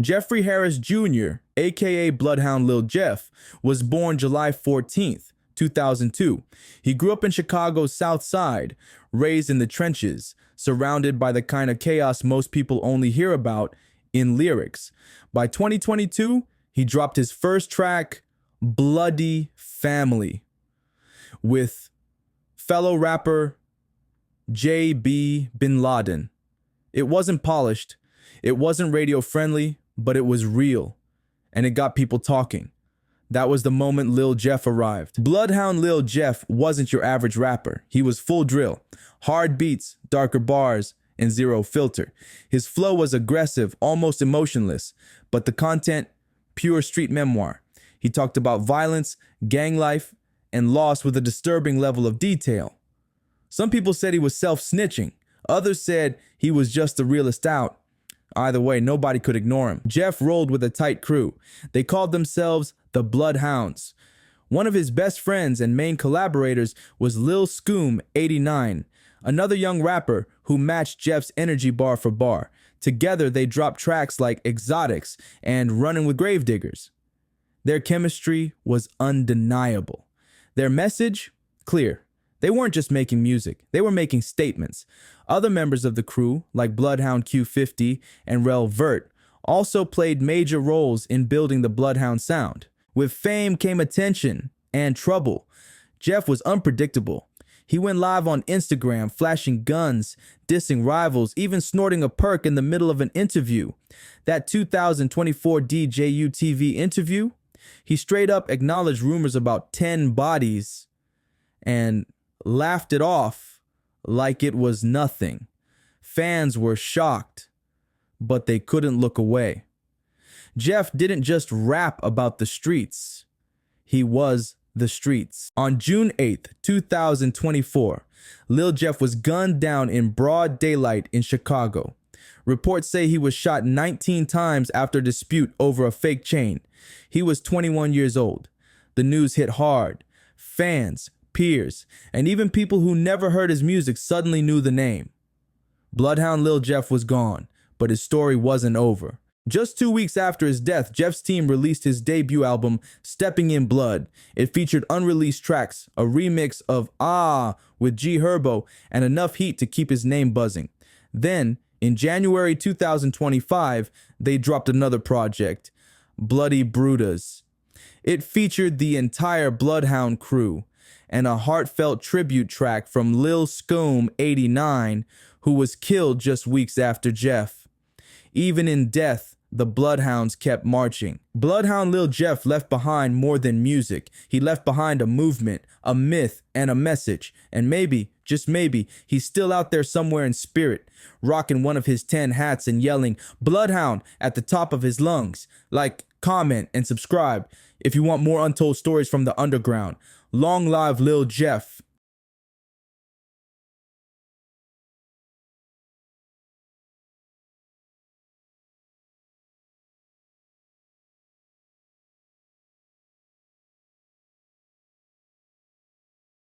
Jeffrey Harris Jr., aka Bloodhound Lil Jeff, was born July 14th, 2002. He grew up in Chicago's South Side, raised in the trenches, surrounded by the kind of chaos most people only hear about in lyrics. By 2022, he dropped his first track, Bloody Family, with fellow rapper J.B. Bin Laden. It wasn't polished, it wasn't radio friendly, but it was real, and it got people talking. That was the moment Lil Jeff arrived. Bloodhound Lil Jeff wasn't your average rapper. He was full drill, hard beats, darker bars, and zero filter. His flow was aggressive, almost emotionless, but the content, pure street memoir. He talked about violence, gang life, and loss with a disturbing level of detail. Some people said he was self-snitching. Others said he was just the realest out. Either way, nobody could ignore him. Jeff rolled with a tight crew. They called themselves the Bloodhounds. One of his best friends and main collaborators was Lil Scoom 89, another young rapper who matched Jeff's energy bar for bar. Together, they dropped tracks like Exotics and Running with Gravediggers. Their chemistry was undeniable. Their message, clear. They weren't just making music, they were making statements. Other members of the crew, like Bloodhound Q50 and Rel Vert, also played major roles in building the Bloodhound sound. With fame came attention and trouble. Jeff was unpredictable. He went live on Instagram, flashing guns, dissing rivals, even snorting a perk in the middle of an interview. That 2024 DJU TV interview, he straight up acknowledged rumors about 10 bodies and laughed it off like it was nothing. Fans were shocked, but they couldn't look away. Jeff didn't just rap about the streets. He was the streets. On June 8th, 2024, Lil Jeff was gunned down in broad daylight in Chicago. Reports say he was shot 19 times after a dispute over a fake chain. He was 21 years old. The news hit hard. Fans, peers, and even people who never heard his music suddenly knew the name. Bloodhound Lil Jeff was gone, but his story wasn't over. Just 2 weeks after his death, Jeff's team released his debut album, Stepping in Blood. It featured unreleased tracks, a remix of Ah with G Herbo, and enough heat to keep his name buzzing. Then, in January 2025, they dropped another project, Bloody Brutas. It featured the entire Bloodhound crew and a heartfelt tribute track from Lil Scoom 89, who was killed just weeks after Jeff. Even in death, the Bloodhounds kept marching. Bloodhound Lil Jeff left behind more than music. He left behind a movement, a myth, and a message. And maybe, just maybe, he's still out there somewhere in spirit, rocking one of his 10 hats and yelling Bloodhound at the top of his lungs. Like, comment, and subscribe if you want more untold stories from the underground. Long live Lil Jeff.